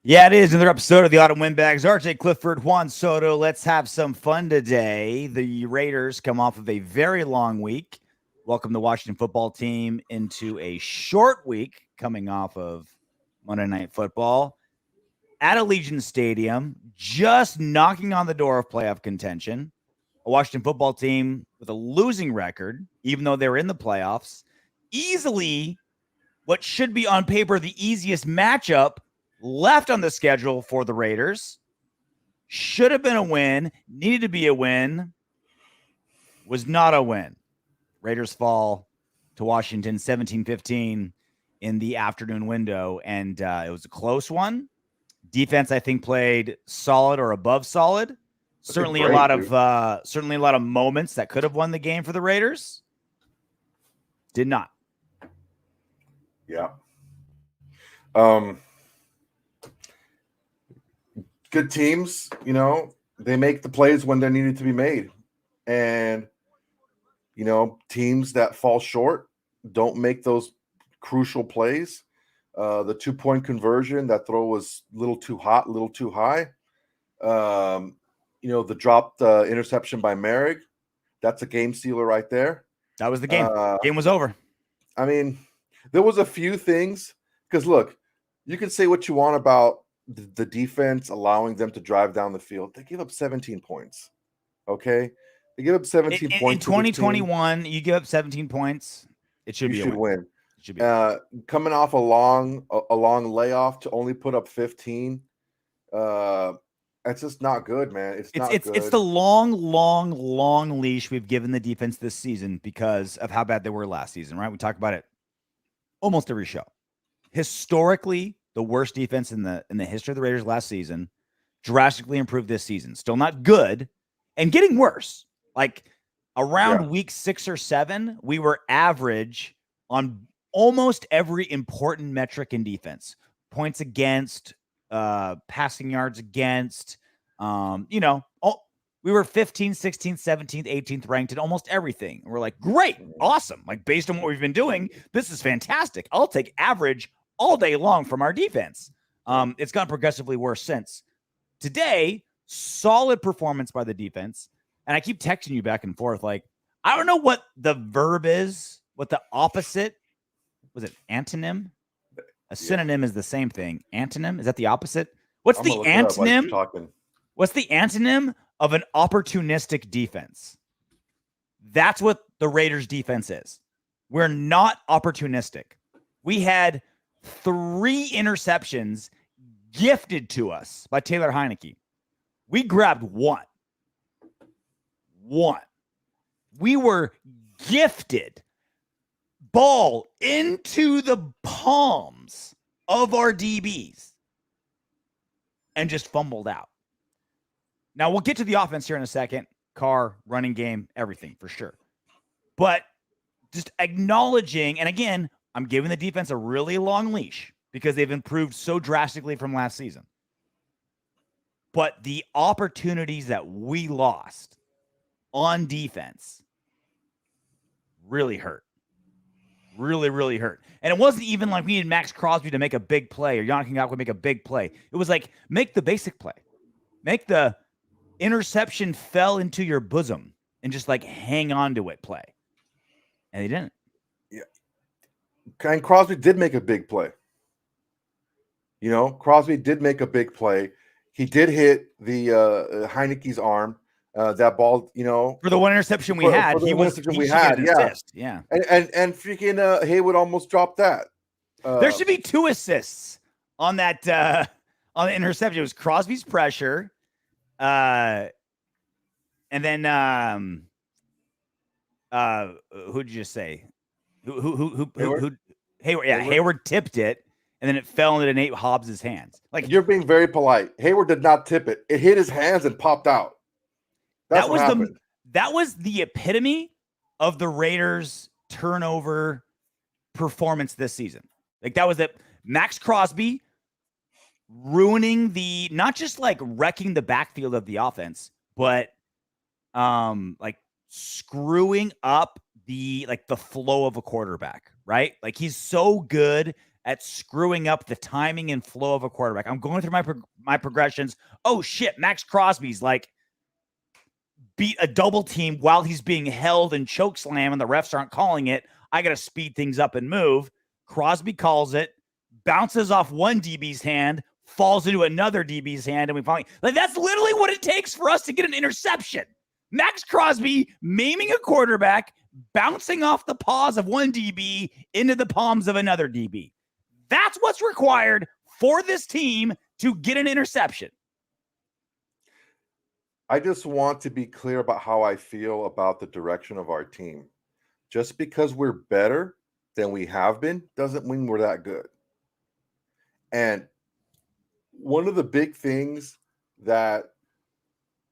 Yeah, it is another episode of the Autumn Windbags. RJ Clifford, Juan Soto. Let's have some fun today. The Raiders come off of a very long week. Welcome the Washington football team into a short week coming off of Monday Night Football at Allegiant Stadium, just knocking on the door of playoff contention. A Washington football team with a losing record, even though they were in the playoffs. Easily what should be on paper the easiest matchup left on the schedule for the Raiders. Should have been a win, needed to be a win, was not a win. Raiders fall to Washington 17-15 in the afternoon window, and it was a close one. Defense, I think, played solid or above solid. Certainly a lot of moments that could have won the game for the Raiders. Did not. Yeah. Good teams, they make the plays when they're needed to be made. And, teams that fall short don't make those crucial plays. The 2-point conversion, that throw was a little too hot, a little too high. The dropped interception by Merrick, that's a game sealer right there. That was the game. Game was over. I mean, there was a few things, because look, you can say what you want about the defense allowing them to drive down the field. They gave up 17 points. Okay? They give up 17 points. In 2021, you give up 17 points, it should be a win. It should be coming off a long layoff to only put up 15. That's just not good, man. It's not good. It's the long leash we've given the defense this season because of how bad they were last season, right? We talk about it almost every show. Historically, the worst defense in the history of the Raiders last season, drastically improved this season. Still not good and getting worse. Like around week 6 or 7, we were average on almost every important metric in defense. Points against, passing yards against, we were 15th, 16th, 17th, 18th ranked in almost everything. And we're like, great, awesome. Like based on what we've been doing, this is fantastic. I'll take average all day long from our defense. It's gotten progressively worse since. Today, solid performance by the defense. And I keep texting you back and forth. Like, I don't know what the verb is, what the opposite, was it antonym? A synonym is the same thing. Antonym? Is that the opposite? What's the antonym? What's the antonym of an opportunistic defense? That's what the Raiders defense is. We're not opportunistic. We had 3 interceptions gifted to us by Taylor Heineke. We grabbed one. We were gifted ball into the palms of our DBs and just fumbled out. Now, we'll get to the offense here in a second. Carr, running game, everything for sure. But just acknowledging, and again, I'm giving the defense a really long leash because they've improved so drastically from last season. But the opportunities that we lost on defense really hurt. Really, really hurt. And it wasn't even like we needed Max Crosby to make a big play or Yannick Ngakoue make a big play. It was like, make the basic play. Make the interception fell into your bosom and just like hang on to it play. And they didn't. Yeah. And Crosby did make a big play. Crosby did make a big play. He did hit the Heineke's arm. That ball, for the one interception we had, he had, assist. And freaking Haywood almost dropped that. There should be 2 assists on that on the interception. It was Crosby's pressure, and then who'd you just say? Who? Hayward. Yeah, Hayward tipped it, and then it fell into Nate Hobbs' hands. Like, you're being very polite. Hayward did not tip it. It hit his hands and popped out. That was the epitome of the Raiders' turnover performance this season. Like, that was it. Max Crosby ruining not just like wrecking the backfield of the offense, but like screwing up the flow of a quarterback, right? Like, he's so good at screwing up the timing and flow of a quarterback. I'm going through my progressions. Oh shit, Max Crosby's like beat a double team while he's being held and choke slam and the refs aren't calling it. I got to speed things up and move. Crosby calls it, bounces off one DB's hand, falls into another DB's hand, and we finally, like, that's literally what it takes for us to get an interception. Max Crosby maiming a quarterback, bouncing off the paws of one DB into the palms of another DB. That's what's required for this team to get an interception. I just want to be clear about how I feel about the direction of our team. Just because we're better than we have been doesn't mean we're that good. And one of the big things that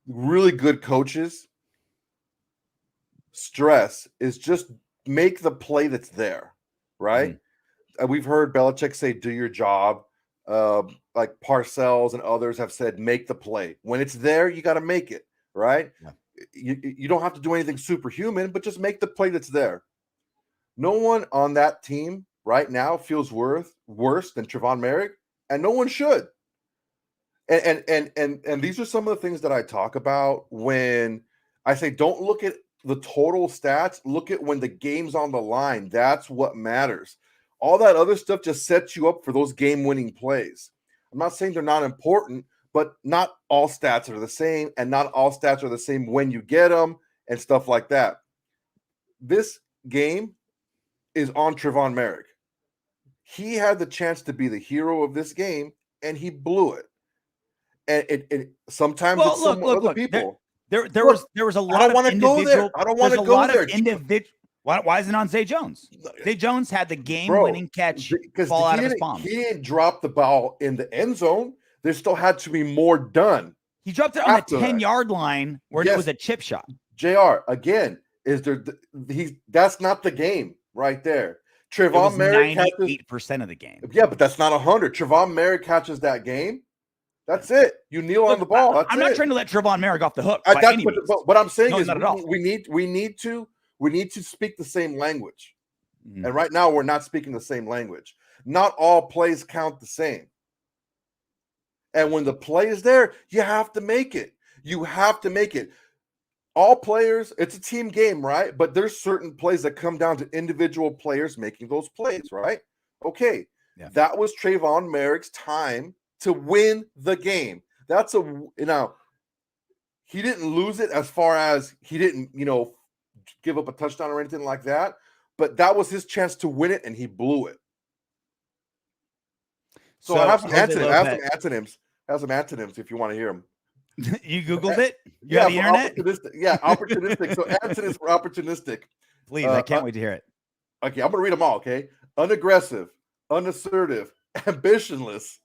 really good coaches stress is just make the play that's there, right? Mm-hmm. We've heard Belichick say, do your job. Like Parcells and others have said, make the play. When it's there, you got to make it, right? Yeah. You don't have to do anything superhuman, but just make the play that's there. No one on that team right now feels worse than Trevon Merrick, and no one should. And these are some of the things that I talk about when I say don't look at the total stats, look at when the game's on the line. That's what matters. All that other stuff just sets you up for those game-winning plays. I'm not saying they're not important, but not all stats are the same, and not all stats are the same when you get them and stuff like that. This game is on Trevon Merrick. He had the chance to be the hero of this game, and he blew it. And it sometimes it's some other people. There was a lot of individual. I don't want to go there. Why isn't it on Zay Jones? Zay Jones had the game-winning catch fall out of his palm. He didn't drop the ball in the end zone. There still had to be more done. He dropped it on the 10-yard line where it was a chip shot. JR, again, that's not the game right there. Trevon Merrick 98% of the game. Yeah, but that's not 100. Trevon Merrick catches that game. That's it. You kneel on the ball. I'm not trying to let Trevon Merrick off the hook. What I'm saying is we need to speak the same language. And right now we're not speaking the same language. Not all plays count the same. And when the play is there, you have to make it. You have to make it. All players, it's a team game, right? But there's certain plays that come down to individual players making those plays, right? Okay. Yeah. That was Trevon Merrick's time to win the game. He didn't lose it as far as he didn't, give up a touchdown or anything like that, but that was his chance to win it, and he blew it. So I have some antonyms. I have some antonyms if you want to hear them. You Googled it? You have the internet? Opportunistic. So antonyms for opportunistic. Please, I can't wait to hear it. Okay, I'm going to read them all, okay? Unaggressive, unassertive, ambitionless,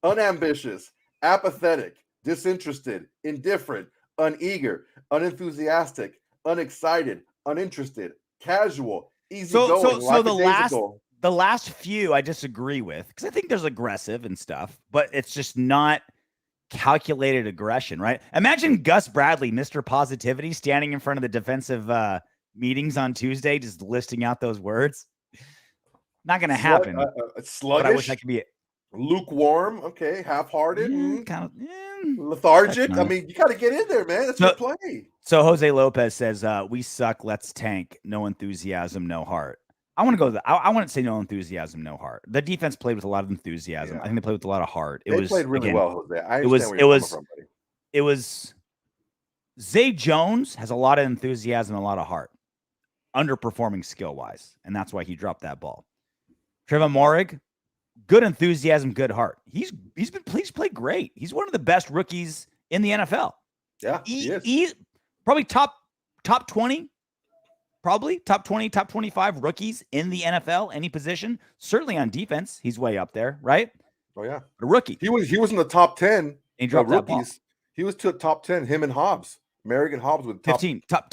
unambitious, apathetic, disinterested, indifferent, uneager, unenthusiastic, unexcited, uninterested, casual, easygoing. So the last few I disagree with because I think there's aggressive and stuff, but it's just not calculated aggression, right? Imagine Gus Bradley, Mr. Positivity, standing in front of the defensive meetings on Tuesday, just listing out those words. Not going to happen. Sluggish. But I wish I could be lukewarm. Okay, half-hearted, kind of lethargic. I mean, you got to get in there, man. That's good play. So Jose Lopez says, "We suck. Let's tank. No enthusiasm, no heart." I want to go. I want to say no enthusiasm, no heart. The defense played with a lot of enthusiasm. Yeah. I think they played with a lot of heart. They played really well, Jose. It was. Zay Jones has a lot of enthusiasm, and a lot of heart, underperforming skill wise, and that's why he dropped that ball. Trevon Merrick, good enthusiasm, good heart. He's played great. He's one of the best rookies in the NFL. Yeah, he's probably top 20. Probably top 20, top 25 rookies in the NFL, any position. Certainly on defense, he's way up there, right? Oh yeah, a rookie. He was in the top 10. He dropped rookies. He was to the top 10. Him and Hobbs, Merrick and Hobbs with 15, top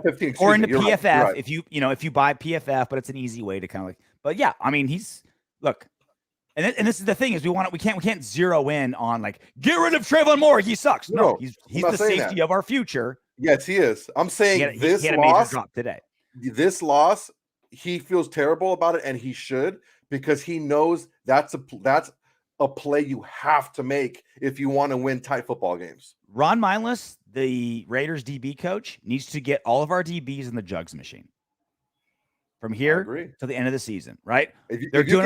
15, or into PFF right. if you buy PFF, but it's an easy way to kind of like. But yeah, I mean and this is the thing is we can't zero in on like get rid of Trevon Merrick. He sucks. No, he's the safety of our future. Yes, he is. I'm saying he had a major drop today. This loss, he feels terrible about it, and he should. because he knows that's a play you have to make if you want to win tight football games. Ron Mindless, the Raiders DB coach, needs to get all of our DBs in the jugs machine from here to the end of the season, right? If you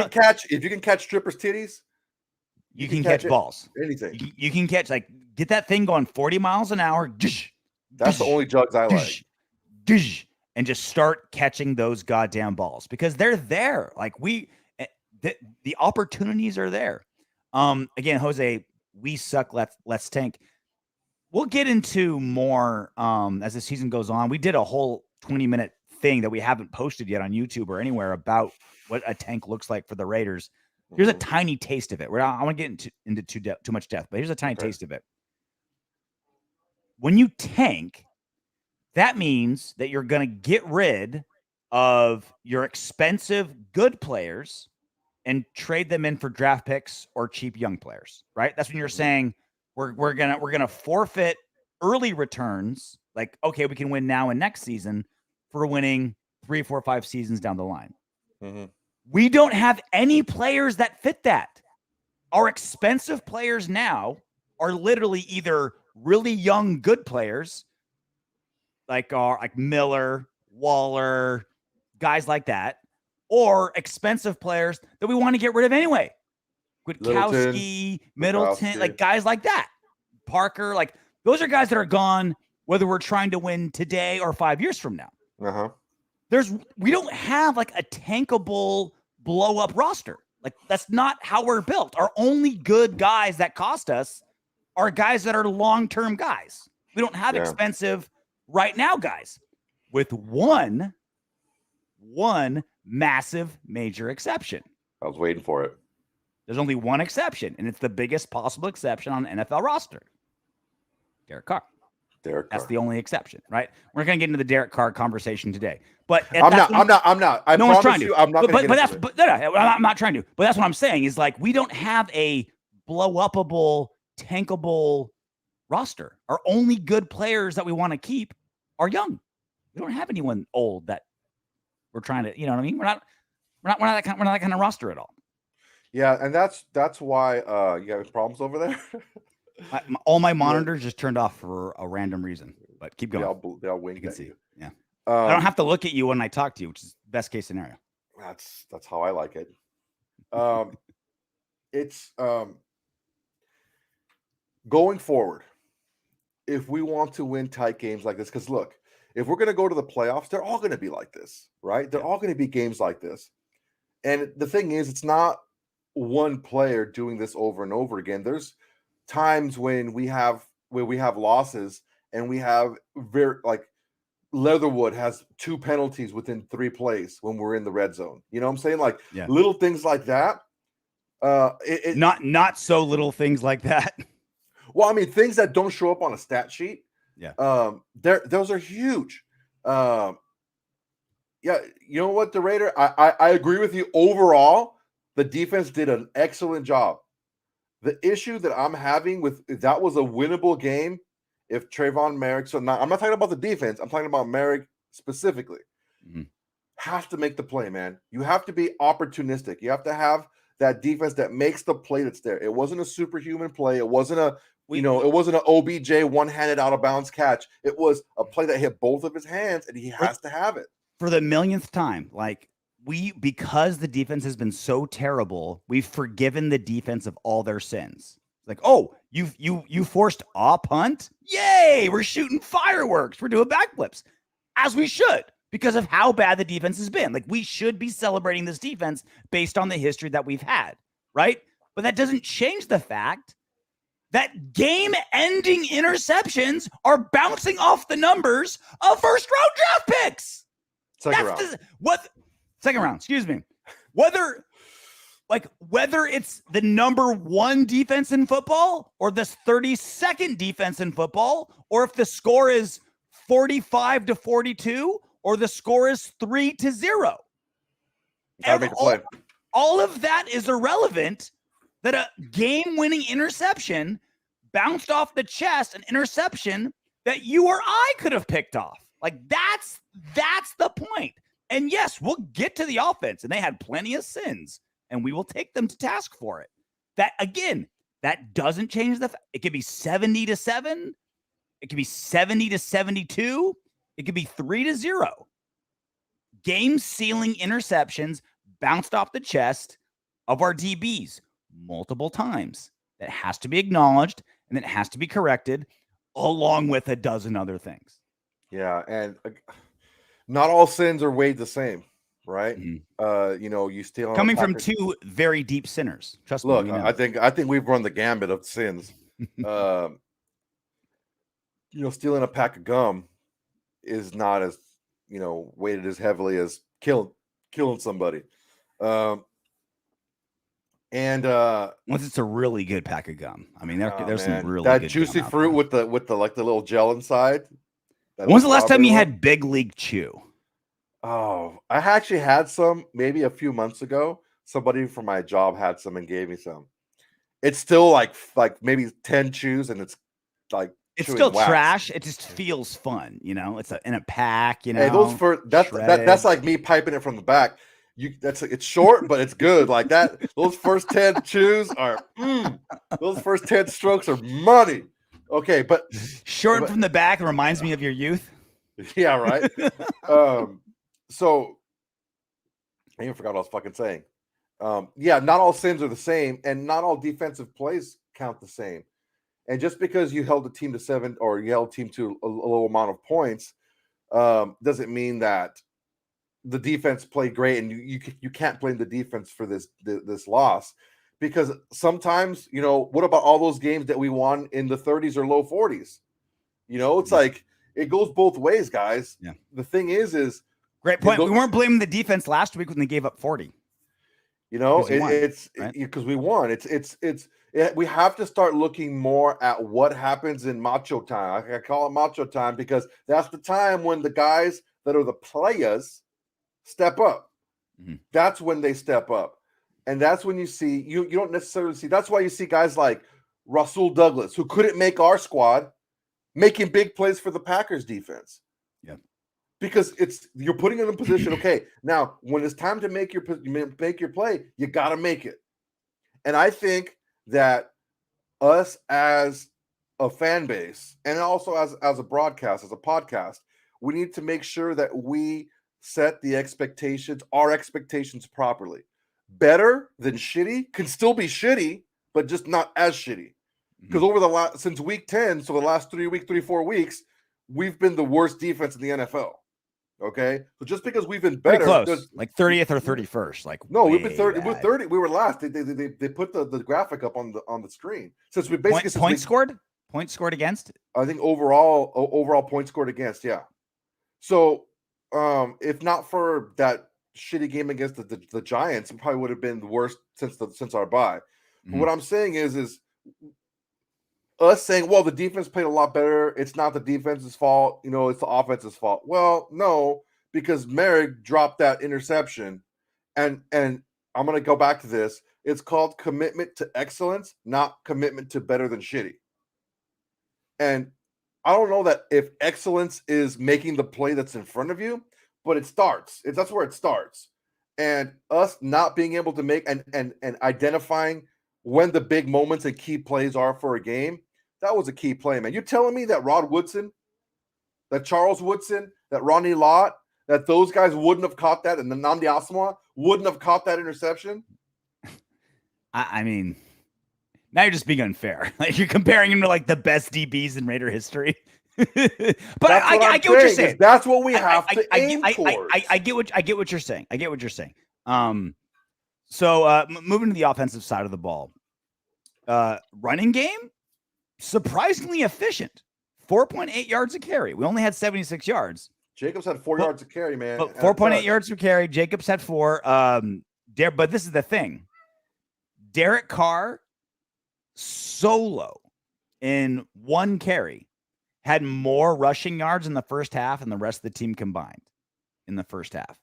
can catch strippers' titties, you can catch balls. Anything. You can catch, like, get that thing going 40 miles an hour. That's the only jugs I like. And just start catching those goddamn balls because they're there. Like the opportunities are there. Again, Jose, we suck. Let's tank. We'll get into more as the season goes on. We did a whole 20-minute thing that we haven't posted yet on YouTube or anywhere about what a tank looks like for the Raiders. Here's a tiny taste of it. I want to get into too much depth, but here's a tiny taste of it. When you tank, that means that you're going to get rid of your expensive good players and trade them in for draft picks or cheap young players, right? That's when you're saying we're gonna forfeit early returns. Like, okay, we can win now and next season for winning 3, 4, 5 seasons down the line. Mm-hmm. We don't have any players that fit that. Our expensive players now are literally either really young good players like Miller, Waller, guys like that, or expensive players that we want to get rid of anyway. Gwiatkowski, Middleton, like guys like that. Parker, like those are guys that are gone, whether we're trying to win today or 5 years from now. Uh-huh. We don't have like a tankable blow up roster. Like that's not how we're built. Our only good guys that cost us are guys that are long-term guys. We don't have expensive right now guys, with one massive major exception. I was waiting for it. There's only one exception, and it's the biggest possible exception on an NFL roster. Derek Carr. That's the only exception, right? We're not going to get into the Derek Carr conversation today. But I'm not. I promise you, I'm not going to. I'm not trying to. But that's what I'm saying is like we don't have a blow-upable, tankable roster. Our only good players that we want to keep are young. We don't have anyone old that we're trying to, you know what I mean? We're not that kind of roster at all. Yeah, and that's why you have problems over there. All my monitors just turned off for a random reason. But keep going. They all wink. You can see. Yeah. I don't have to look at you when I talk to you, which is best case scenario. That's how I like it. It's going forward. If we want to win tight games like this, because look, if we're going to go to the playoffs, they're all going to be like this, right? They're all going to be games like this. And the thing is, it's not one player doing this over and over again. There's times when we have losses and we have Leatherwood has 2 penalties within 3 plays when we're in the red zone. You know what I'm saying? Like little things like that. Not so little things like that. Well, I mean, things that don't show up on a stat sheet. Yeah. Those are huge. Yeah, you know what, the Raider? I agree with you. Overall, the defense did an excellent job. The issue that I'm having with that was a winnable game if Trayvon Merrick. So I'm not talking about the defense. I'm talking about Merrick specifically. Mm-hmm. Have to make the play, man. You have to be opportunistic. You have to have that defense that makes the play that's there. It wasn't a superhuman play. It wasn't it wasn't an OBJ one-handed out of bounds catch. It was a play that hit both of his hands, and he has to have it. For the millionth time, like because the defense has been so terrible, we've forgiven the defense of all their sins. Like, oh, you forced a punt? Yay! We're shooting fireworks. We're doing backflips, as we should, because of how bad the defense has been. Like, we should be celebrating this defense based on the history that we've had, right? But that doesn't change the fact that game-ending interceptions are bouncing off the numbers of first-round draft picks. Second round, excuse me. Whether it's the number 1 defense in football or the 32nd defense in football, or if the score is 45-42 or the score is 3-0. All of that is irrelevant. That a game-winning interception bounced off the chest, an interception that you or I could have picked off. Like that's the point. And yes, we'll get to the offense, and they had plenty of sins. and we will take them to task for it. That, again, that doesn't change it could be 70-7. It could be 70-72. It could be 3-0. Game-sealing interceptions bounced off the chest of our DBs multiple times. That has to be acknowledged, and it has to be corrected, along with a dozen other things. Yeah, and not all sins are weighed the same, right? Mm-hmm. You steal coming from two very deep sinners. Trust me. Look, I think we've run the gambit of sins. Stealing a pack of gum is not as weighted as heavily as killing somebody. Once it's a really good pack of gum. I mean, there's some really that good juicy gum fruit with the like the little gel inside. When's the last time you had Big League Chew? Oh, I actually had some maybe a few months ago. Somebody from my job had some and gave me some. It's still like maybe 10 chews, and it's like it's still wax. Trash. It just feels fun, It's in a pack, Hey, that's like me piping it from the back. It's short, but it's good. Like that. Those first 10 chews are those first 10 strokes are money. Okay, but short from the back reminds me of your youth. Yeah, right. So I even forgot what I was fucking saying. Not all sins are the same, and not all defensive plays count the same. And just because you held a team to 7 or you held a team to a low amount of points, doesn't mean that the defense played great, and you can't blame the defense for this loss, because sometimes what about all those games that we won in the 30s or low 40s? It's like it goes both ways, guys. Yeah. The thing is great point. We weren't blaming the defense last week when they gave up 40. It's because we won. It's we have to start looking more at what happens in macho time. I call it macho time because that's the time when the guys that are the players step up. Mm-hmm. That's when they step up. And that's when you see, you don't necessarily see, that's why you see guys like Rasul Douglas, who couldn't make our squad, making big plays for the Packers defense. Yeah. Because you're putting it in a position, okay, now when it's time to make your play, you got to make it. And I think that us as a fan base, and also as a broadcast, as a podcast, we need to make sure that we set our expectations properly. Better than shitty can still be shitty, but just not as shitty. Because since week 10, so the last 4 weeks, we've been the worst defense in the NFL. Okay, so just because we've been better, close, like 30th or 31st, like no, we've been 30. We're 30. We were last. They put the graphic up on the screen since we basically points scored against. I think overall points scored against. Yeah. So if not for that shitty game against the Giants, it probably would have been the worst since our bye. But what I'm saying is us saying, well, the defense played a lot better. It's not the defense's fault. It's the offense's fault. Well, no, because Merrick dropped that interception. And I'm going to go back to this. It's called commitment to excellence, not commitment to better than shitty. And I don't know that if excellence is making the play that's in front of you, but it starts. That's where it starts. And us not being able to make and identifying when the big moments and key plays are for a game, that was a key play, man. You're telling me that Rod Woodson, that Charles Woodson, that Ronnie Lott, that those guys wouldn't have caught that, and the Nnamdi Asomugha wouldn't have caught that interception? I mean, now you're just being unfair. Like you're comparing him to like the best DBs in Raider history. But I get what you're saying. That's what we have to aim towards. I get what you're saying. I get what you're saying. So moving to the offensive side of the ball, running game, surprisingly efficient. 4.8 yards a carry. We only had 76 yards. Jacobs had 4 yards a carry, man. 4.8 yards per carry. Jacobs had 4. But this is the thing. Derek Carr solo in one carry had more rushing yards in the first half than the rest of the team combined in the first half.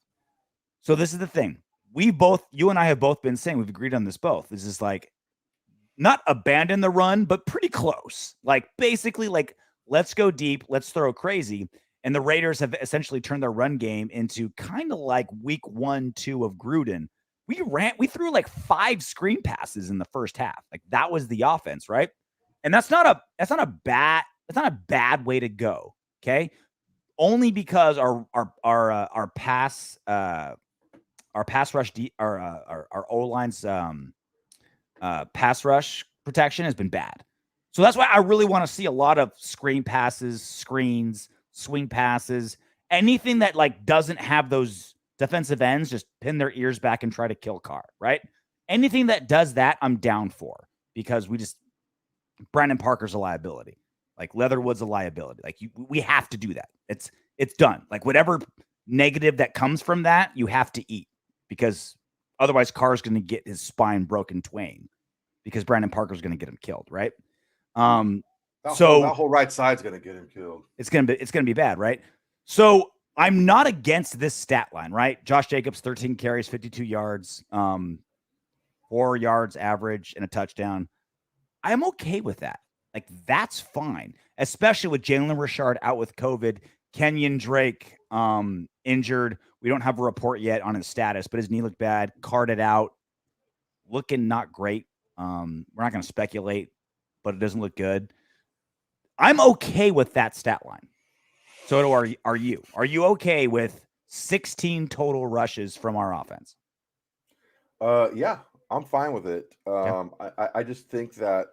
So this is the thing. You and I have both been saying, we've agreed on this both. This is like not abandon the run, but pretty close. Like basically like, let's go deep. Let's throw crazy. And the Raiders have essentially turned their run game into kind of like week 1-2 of Gruden. we threw like 5 screen passes in the first half. Like that was the offense, right? And that's not a bad way to go. Okay. Only because our pass rush, our O line's pass rush protection has been bad. So that's why I really want to see a lot of screen passes, screens, swing passes, anything that like doesn't have those defensive ends just pin their ears back and try to kill Carr, right? Anything that does that, I'm down for, because Brandon Parker's a liability. Like Leatherwood's a liability. Like we have to do that. It's done. Like whatever negative that comes from that, you have to eat, because otherwise Carr's going to get his spine broken twain, because Brandon Parker's going to get him killed, right? That whole right side's going to get him killed. It's going to be bad, right? So I'm not against this stat line, right? Josh Jacobs, 13 carries, 52 yards, 4 yards average and a touchdown. I'm okay with that. Like that's fine, especially with Jalen Richard out with COVID, Kenyon Drake injured. We don't have a report yet on his status, but his knee looked bad, carted out, looking not great. We're not going to speculate, but it doesn't look good. I'm okay with that stat line. So are you? Are you okay with 16 total rushes from our offense? Yeah, I'm fine with it. I just think that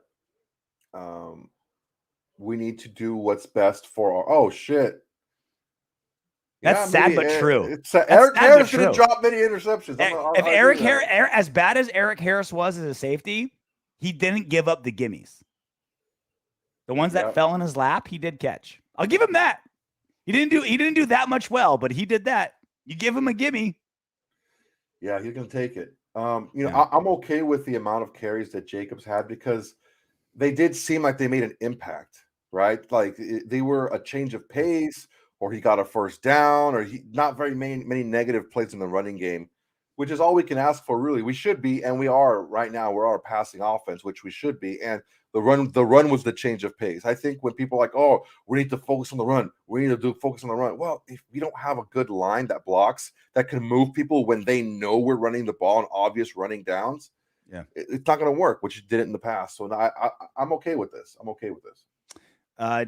we need to do what's best for our. Oh shit! That's sad but true. Eric Harris didn't drop many interceptions. If Eric Harris, as bad as Eric Harris was as a safety, he didn't give up the gimmies. The ones that fell in his lap, he did catch. I'll give him that. He didn't do that much well, but he did that. You give him a gimme. Yeah, he's gonna take it. I'm okay with the amount of carries that Jacobs had, because they did seem like they made an impact, right? Like they were a change of pace, or he got a first down, or not very many negative plays in the running game, which is all we can ask for, really. We should be, and we are right now. We're our passing offense, which we should be, and the run was the change of pace. I think when people are like, oh, we need to focus on the run, focus on the run. Well, if we don't have a good line that blocks, that can move people when they know we're running the ball on obvious running downs, it's not going to work, which it didn't in the past. So I'm okay with this.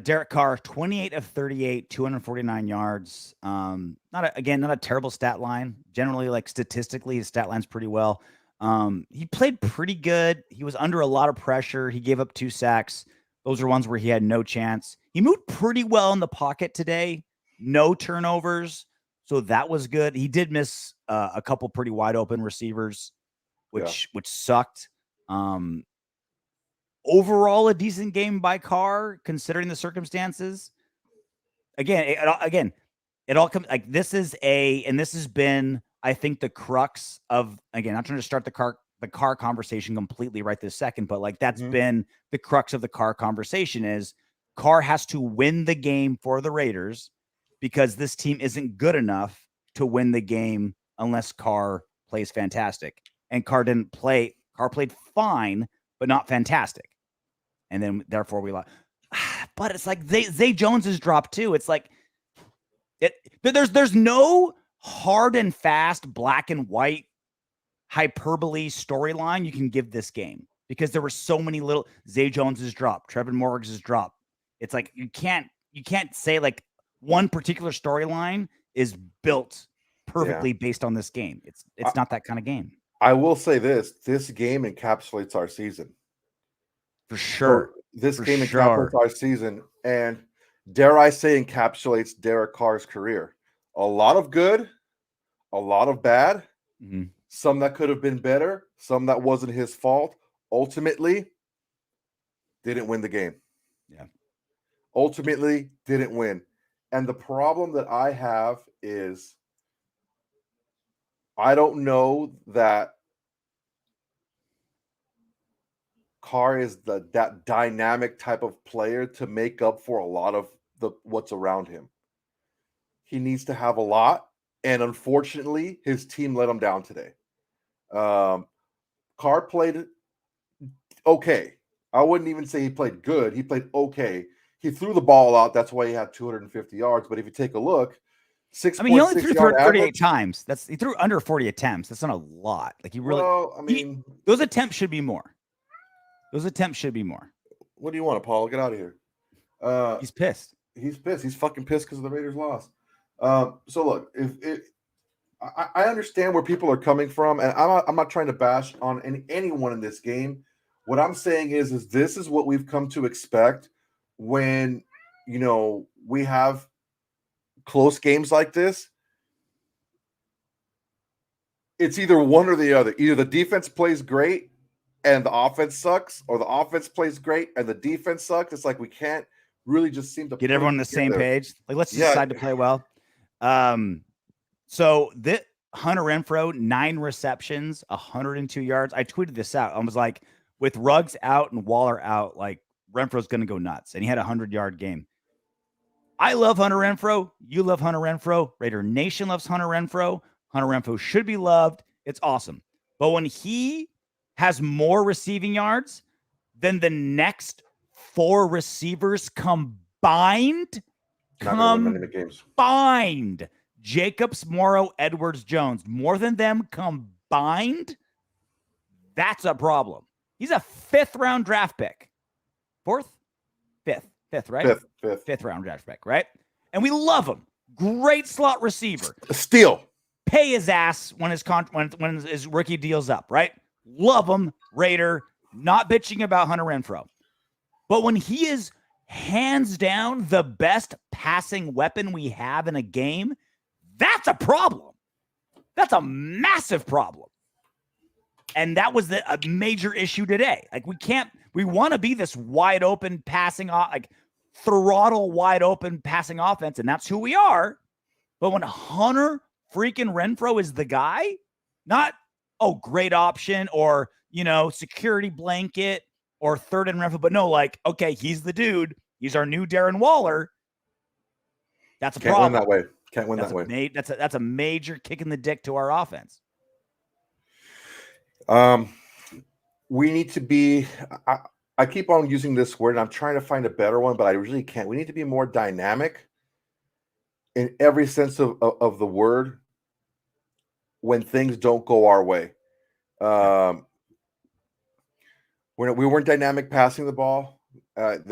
Derek Carr, 28 of 38, 249 yards. Not a terrible stat line. Generally, like statistically, his stat line's pretty well. He played pretty good. He was under a lot of pressure. He gave up 2 sacks. Those are ones where he had no chance. He moved pretty well in the pocket today. No turnovers. So that was good. He did miss a couple pretty wide open receivers, which sucked. Overall, a decent game by Carr, considering the circumstances. Again, it all comes like this has been, I think, the crux of, again, not trying to start the Carr conversation completely right this second, but like that's been the crux of the Carr conversation is Carr has to win the game for the Raiders, because this team isn't good enough to win the game unless Carr plays fantastic. And Carr didn't play. Carr played fine, but not fantastic. And then therefore we lost. But it's like Zay Jones is dropped too. It's like there's no hard and fast black and white hyperbole storyline you can give this game, because there were so many little. Zay Jones is dropped, Trevor Morris is dropped. It's like you can't say like one particular storyline is built perfectly based on this game. It's not that kind of game. I will say this game encapsulates our season. For sure. This game encapsulates our season, and dare I say encapsulates Derek Carr's career. A lot of good, a lot of bad, some that could have been better, some that wasn't his fault. Ultimately, didn't win the game. Yeah. Ultimately, didn't win. And the problem that I have is I don't know that Carr is that dynamic type of player to make up for a lot of what's around him. He needs to have a lot, and unfortunately, his team let him down today. Carr played okay. I wouldn't even say he played good. He played okay. He threw the ball out. That's why he had 250 yards. But if you take a look, I mean, he only 6.6 threw yard 38 average. times. He threw under 40 attempts. That's not a lot. Like he really. Well, I mean, Those attempts should be more. Those attempts should be more. What do you want, Paul? Get out of here. He's pissed. He's pissed. He's fucking pissed because the Raiders lost. So look, I understand where people are coming from, and I'm not trying to bash on anyone in this game. What I'm saying is this is what we've come to expect when we have close games like this. It's either one or the other. Either the defense plays great and the offense sucks, or the offense plays great and the defense sucks. It's like we can't really just seem to get everyone on the same page. Like, let's just decide to play well. So this Hunter Renfrow, 9 receptions, 102 yards. I tweeted this out. I was like, with Ruggs out and Waller out, like Renfro's going to go nuts. And he had a 100-yard game. I love Hunter Renfrow. You love Hunter Renfrow. Raider Nation loves Hunter Renfrow. Hunter Renfrow should be loved. It's awesome. But when he has more receiving yards than the next 4 receivers combined, Jacobs, Morrow, Edwards, Jones, more than them combined, that's a problem. He's a 5th-round draft pick. 4th? 5th, right? 5th round draft pick, right? And we love him. Great slot receiver. Steal. Pay his ass when his rookie deal's up, right? Love him, Raider. Not bitching about Hunter Renfrow. But when he is hands down the best passing weapon we have in a game, that's a problem. That's a massive problem. And that was a major issue today. Like we want to be this wide open passing, like throttle wide open passing offense, and that's who we are. But when Hunter freaking Renfrow is the guy, not, great option or, security blanket or third and Renfrow, but no, like, okay, he's the dude. He's our new Darren Waller. That's a problem. Can't win that way. That's a major kick in the dick to our offense. We need to be, I keep on using this word and I'm trying to find a better one, but I really can't. We need to be more dynamic in every sense of the word when things don't go our way. We weren't dynamic passing the ball.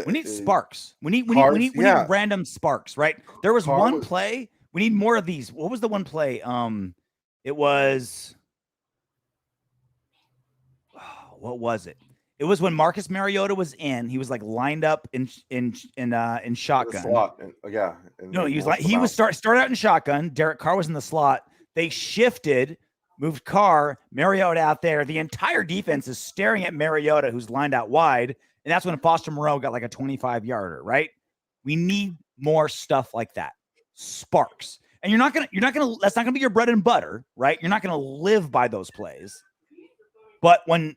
We need sparks. We need random sparks, right? There was one play. We need more of these. What was the one play? It was, what was it? It was when Marcus Mariota was in. He was like lined up in shotgun. Slot. He was started out in shotgun. Derek Carr was in the slot. They shifted, moved Carr, Mariota out there. The entire defense is staring at Mariota, who's lined out wide, and that's when Foster Moreau got like a 25-yarder. Right? We need more stuff like that. Sparks. And you're not gonna. That's not gonna be your bread and butter, right? You're not gonna live by those plays. But when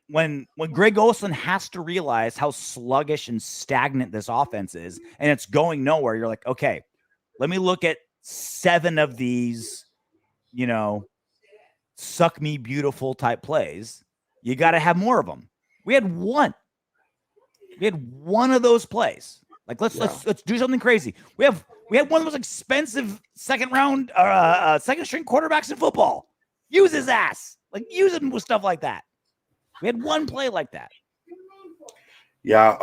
Greg Olsen has to realize how sluggish and stagnant this offense is, and it's going nowhere, you're like, okay, let me look at 7 of these, suck me beautiful type plays. You got to have more of them. We had one. We had one of those plays. Like let's do something crazy. We had one of the most expensive second string quarterbacks in football. Use his ass. Like use him with stuff like that. We had one play like that. Yeah.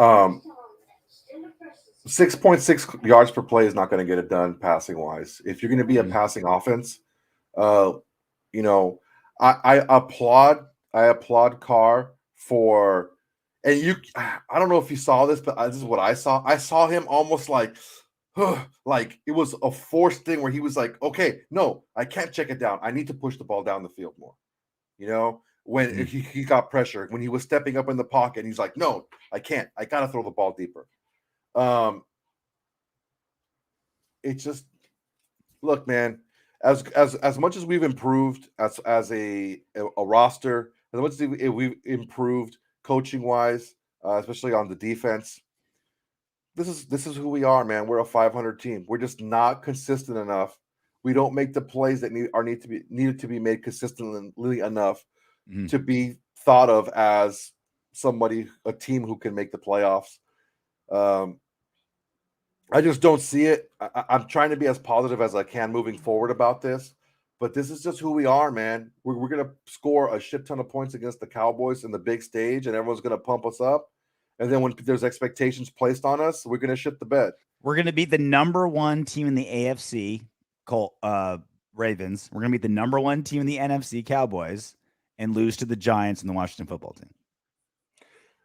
6.6 yards per play is not going to get it done passing wise. If you're going to be a passing offense, I applaud Carr for, and I don't know if you saw this, but this is what I saw. I saw him almost like it was a forced thing where he was like, okay, no, I can't check it down. I need to push the ball down the field more. When he got pressure, when he was stepping up in the pocket, he's like, no, I can't. I got to throw the ball deeper. It's just, look, man, as much as we've improved as a roster, as much as we've improved coaching wise, especially on the defense, this is who we are, man. We're a 500 team. We're just not consistent enough. We don't make the plays that needed to be made consistently enough to be thought of as a team who can make the playoffs. I just don't see it. I'm trying to be as positive as I can moving forward about this, but this is just who we are, man. We're going to score a shit ton of points against the Cowboys in the big stage, and everyone's going to pump us up. And then when there's expectations placed on us, we're going to shit the bed. We're going to be the number one team in the AFC, Ravens. We're going to be the number one team in the NFC, Cowboys, and lose to the Giants and the Washington football team.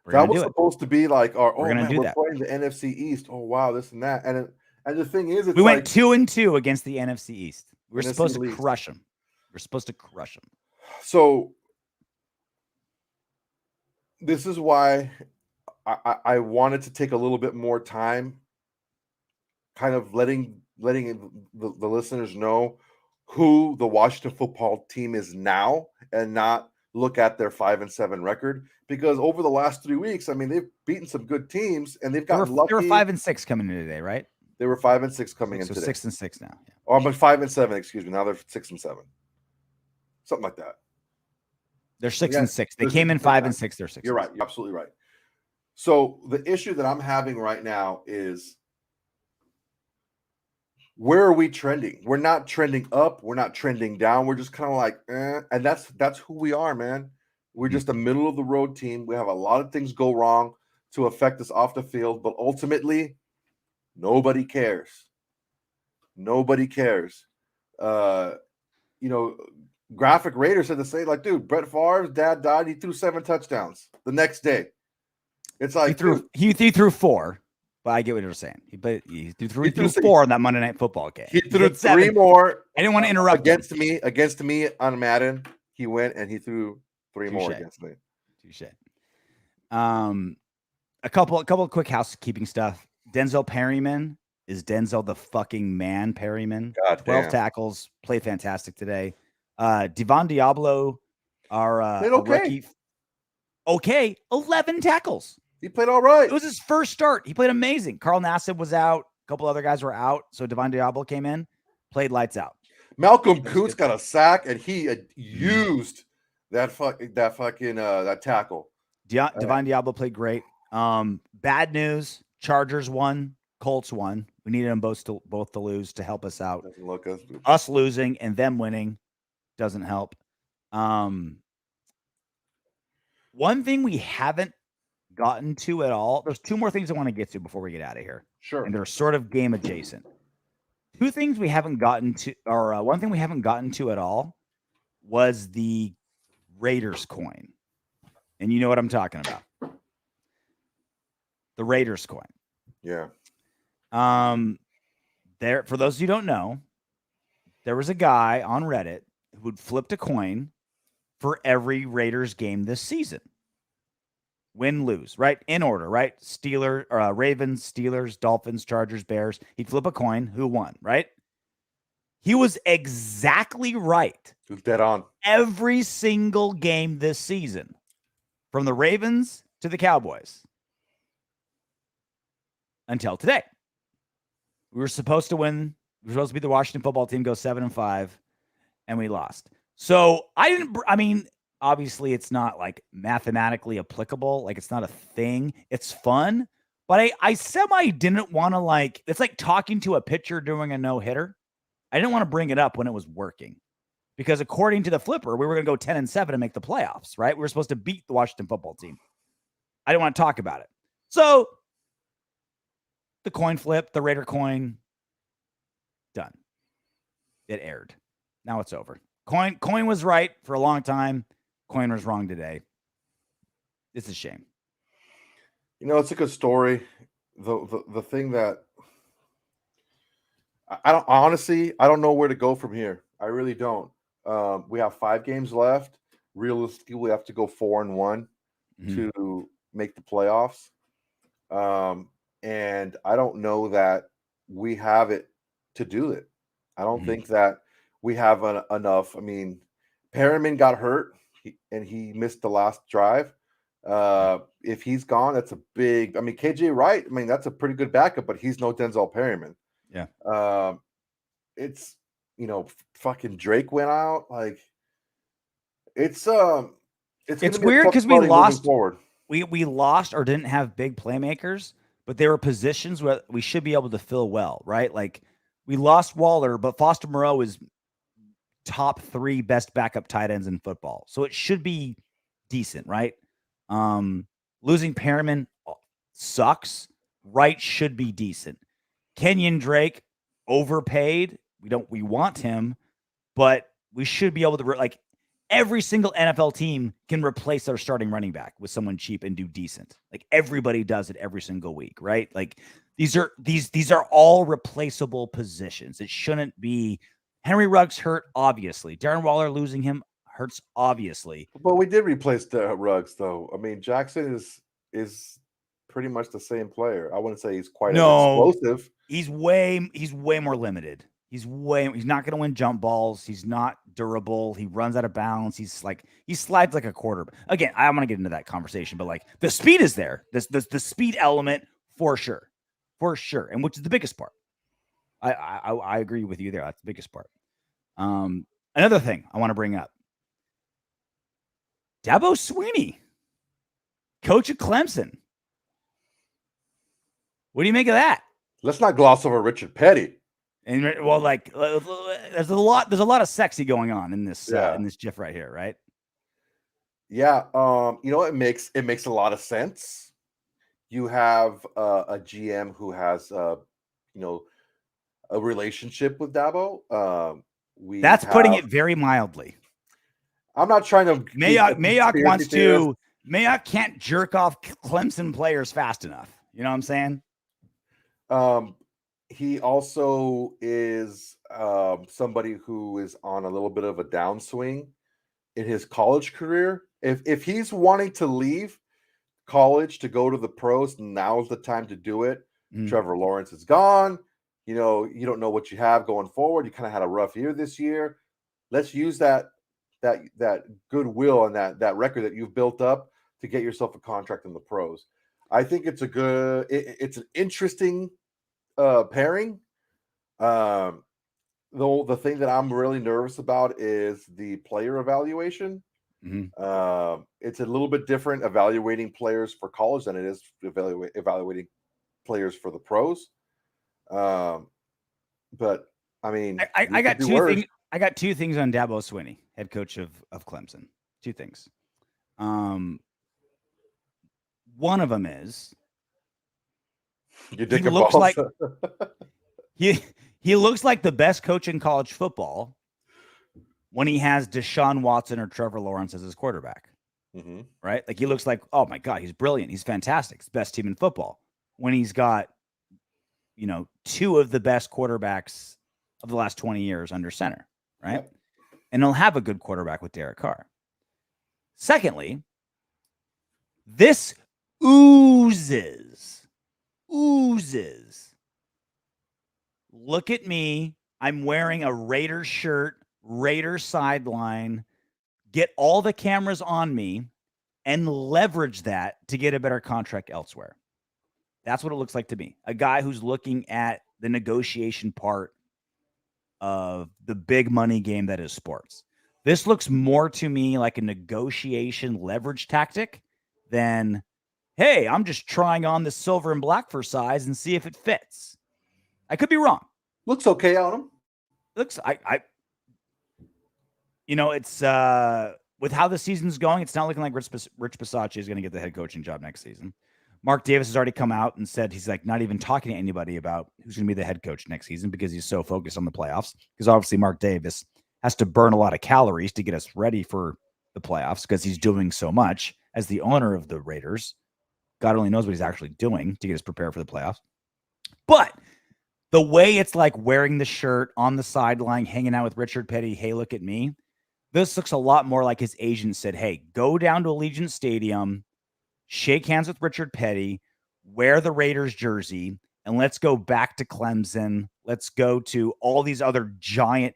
That was supposed to be like our, we're playing the NFC East. Oh, wow, this and that. And the thing is, we went 2-2 against the NFC East. We were supposed to crush them. We're supposed to crush them. So this is why I wanted to take a little bit more time, kind of letting the listeners know who the Washington football team is now, and not look at their 5-7 record, because over the last 3 weeks, I mean, they've beaten some good teams and they've gotten lucky. They were 5-6 coming in today, right? They were 5-6 coming in today. 6-6 now. Yeah. Oh, but 5-7, excuse me. Now they're 6-7, something like that. They're 6-6. They came in 5-6. They're 6. You're right. You're absolutely right. So the issue that I'm having right now is, where are we trending? We're not trending up. We're not trending down. We're just kind of like, and that's who we are, man. We're just a middle of the road team. We have a lot of things go wrong to affect us off the field, but ultimately, nobody cares. Nobody cares. Graphic Raider said to say, like, dude, Brett Favre's dad died. He threw 7 touchdowns the next day. It's like he threw 4. But I get what you're saying. He threw 4 on that Monday Night Football game. He threw 3 more. I didn't want to interrupt against me on Madden. He went and he threw 3 more against me. Touche. A couple of quick housekeeping stuff. Denzel Perryman is Denzel the fucking man. Perryman, 12 tackles, played fantastic today. Devon Diablo, our rookie, 11 tackles. He played all right. It was his first start. He played amazing. Carl Nassib was out. A couple other guys were out. So Devon Diablo came in, played lights out. Malcolm Kuntz got a sack, and he used that tackle. Devon Diablo played great. Bad news: Chargers won, Colts won. We needed them both to lose to help us out. Us losing and them winning doesn't help. One thing we haven't gotten to at all. There's 2 more things I want to get to before we get out of here. Sure. And they're sort of game adjacent. 2 things we haven't gotten to, or one thing we haven't gotten to at all, was the Raiders coin. And you know what I'm talking about. The Raiders coin. Yeah. There, for those of you who don't know, there was a guy on Reddit who'd flipped a coin for every Raiders game this season. Win, lose, right? In order, right? Ravens, Steelers, Dolphins, Chargers, Bears. He'd flip a coin. Who won, right? He was exactly right. He was dead on. Every single game this season, from the Ravens to the Cowboys, until today. We were supposed to win. We were supposed to be the Washington football team, go 7-5, and we lost. So obviously, it's not like mathematically applicable. Like, it's not a thing. It's fun. But I semi didn't want to, it's like talking to a pitcher doing a no-hitter. I didn't want to bring it up when it was working. Because according to the flipper, we were going to go 10-7 and make the playoffs, right? We were supposed to beat the Washington football team. I didn't want to talk about it. So, the coin flip, the Raider coin, done. It aired. Now it's over. Coin was right for a long time. Coin was wrong today. It's a shame. It's a good story. The thing that I don't know where to go from here. I really don't. We have 5 games left. Realistically, we have to go 4-1 to make the playoffs. And I don't know that we have it to do it. I don't think that we have enough. I mean, Perriman got hurt and he missed the last drive. If he's gone, that's a big. KJ Wright. That's a pretty good backup, but he's no Denzel Perryman. Yeah. It's fucking Drake went out. Like, it's weird because we lost. We lost or didn't have big playmakers, but there are positions where we should be able to fill well, right? Like we lost Waller, but Foster Moreau is top 3 best backup tight ends in football. So it should be decent, right? Losing Perriman sucks. Wright should be decent. Kenyon Drake overpaid. We want him, but we should be able to like every single NFL team can replace their starting running back with someone cheap and do decent. Like everybody does it every single week, right? Like these are all replaceable positions. It shouldn't be Henry Ruggs hurt, obviously. Darren Waller losing him hurts, obviously. But we did replace the Ruggs, though. I mean, Jackson is pretty much the same player. I wouldn't say he's quite as explosive. He's way more limited. He's not going to win jump balls. He's not durable. He runs out of bounds. He slides like a quarterback. Again, I want to get into that conversation, but like the speed is there. The speed element for sure, and which is the biggest part. I agree with you there. That's the biggest part. Another thing I want to bring up: Dabo Swinney, coach of Clemson. What do you make of that? Let's not gloss over Richard Petty. And well, like there's a lot of sexy going on in this GIF right here, right? Yeah. It makes a lot of sense. You have a GM who has a relationship with Dabo. That's putting it very mildly. I'm not trying to. Mayock can't jerk off Clemson players fast enough. You know what I'm saying? He also is somebody who is on a little bit of a downswing in his college career. If he's wanting to leave college to go to the pros, now's the time to do it. Trevor Lawrence is gone. You don't know what you have going forward. You kind of had a rough year this year. Let's use that goodwill and that record that you've built up to get yourself a contract in the pros. I think it's it's an interesting pairing. Though the thing that I'm really nervous about is the player evaluation. It's a little bit different evaluating players for college than it is evaluating players for the pros. But I mean, I got two things. I got 2 things on Dabo Swinney, head coach of Clemson. 2 things. One of them is he looks like he looks like the best coach in college football when he has Deshaun Watson or Trevor Lawrence as his quarterback. Right? Like he looks like, oh my God, he's brilliant. He's fantastic. He's the best team in football. When he's got, 2 of the best quarterbacks of the last 20 years under center, right? Yep. And he'll have a good quarterback with Derek Carr. Secondly, this oozes. Look at me. I'm wearing a Raiders shirt, Raiders sideline. Get all the cameras on me and leverage that to get a better contract elsewhere. That's what it looks like to me. A guy who's looking at the negotiation part of the big money game that is sports. This looks more to me like a negotiation leverage tactic than, hey, I'm just trying on this silver and black for size and see if it fits. I could be wrong. Looks okay on him. It's with how the season's going, it's not looking like Rich Bisaccia is going to get the head coaching job next season. Mark Davis has already come out and said he's like not even talking to anybody about who's going to be the head coach next season because he's so focused on the playoffs. Because obviously Mark Davis has to burn a lot of calories to get us ready for the playoffs because he's doing so much as the owner of the Raiders. God only knows what he's actually doing to get us prepared for the playoffs. But the way it's like wearing the shirt on the sideline, hanging out with Richard Petty, hey, look at me. This looks a lot more like his agent said, hey, go down to Allegiant Stadium, shake hands with Richard Petty, wear the Raiders jersey, and let's go back to Clemson. Let's go to all these other giant,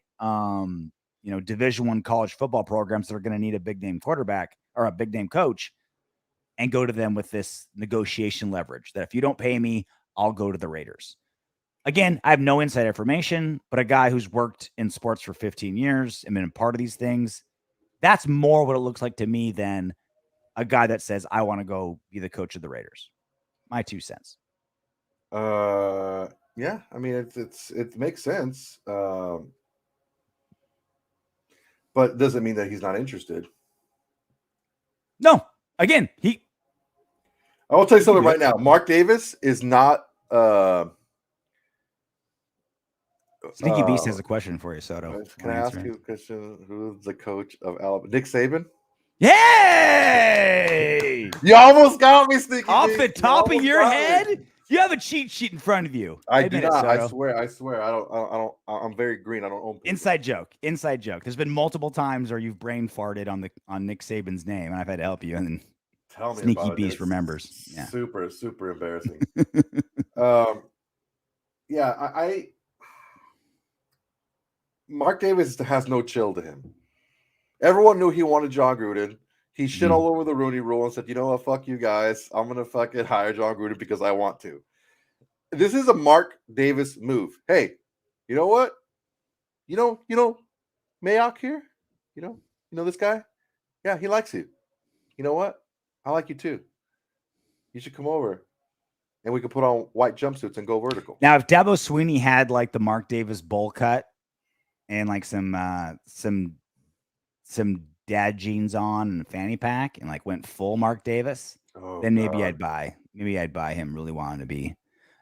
Division I college football programs that are going to need a big name quarterback or a big name coach, and go to them with this negotiation leverage that if you don't pay me, I'll go to the Raiders. Again, I have no inside information, but a guy who's worked in sports for 15 years and been a part of these things, that's more what it looks like to me than a guy that says, I want to go be the coach of the Raiders. My 2 cents. Yeah, I mean it makes sense. But doesn't mean that he's not interested. No, again, I will tell you he can something do right it. now. Mark Davis is not Sneaky Beast has a question for you, Soto. can Want I to ask answer it? you a question? Who's the coach of Alabama? Nick Saban? Hey! You almost got me, Sneaky Off Beast. the You top of almost your got me. head, you have a cheat sheet in front of you. I do Admit it, not. I Soto. swear. I swear. I don't. I'm very green. I don't own paper. Inside joke. Inside joke. There's been multiple times where you've brain farted on Nick Saban's name, and I've had to help you. And then Tell me Sneaky about it. Beast It's remembers. Yeah. super embarrassing. Yeah, I Mark Davis has no chill to him. Everyone knew he wanted John Gruden. He shit all over the Rooney Rule and said, "You know what? Fuck you guys. I'm gonna fucking hire John Gruden because I want to." This is a Mark Davis move. Hey, you know what? You know, Mayock here. You know this guy. Yeah, he likes you. You know what? I like you too. You should come over, and we could put on white jumpsuits and go vertical. Now, if Dabo Swinney had like the Mark Davis bowl cut and like some dad jeans on and a fanny pack and like went full Mark Davis, then maybe I'd buy him really wanting to be a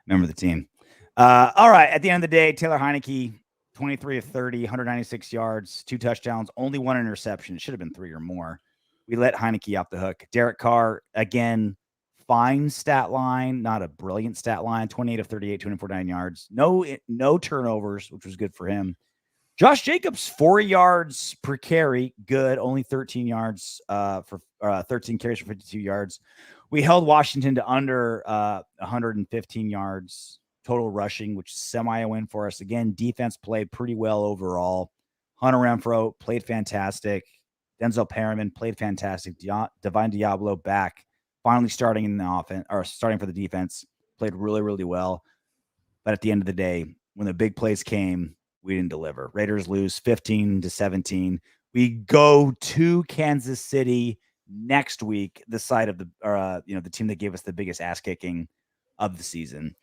member of the team. All right. At the end of the day, Taylor Heineke, 23 of 30, 196 yards, 2 touchdowns, only 1 interception. It should have been 3 or more. We let Heineke off the hook. Derek Carr, again, fine stat line, not a brilliant stat line. 28 of 38, 249 yards. No turnovers, which was good for him. Josh Jacobs, 4 yards per carry, good. Only 13 yards for 13 carries for 52 yards. We held Washington to under 115 yards total rushing, which is semi a win for us. Again, defense played pretty well overall. Hunter Renfrow played fantastic. Denzel Perriman played fantastic. Divine Diablo back, finally starting in the offense or starting for the defense, played really, really well. But at the end of the day, when the big plays came, we didn't deliver. Raiders lose 15-17. We go to Kansas City next week, the side of the team that gave us the biggest ass kicking of the season.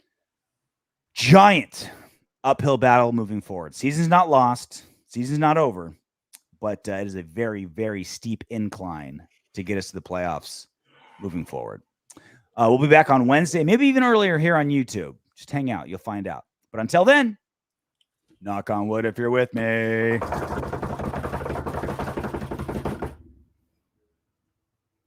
Giant uphill battle moving forward. Season's not lost. Season's not over, but it is a very, very steep incline to get us to the playoffs moving forward. We'll be back on Wednesday, maybe even earlier here on YouTube. Just hang out. You'll find out. But until then, knock on wood if you're with me.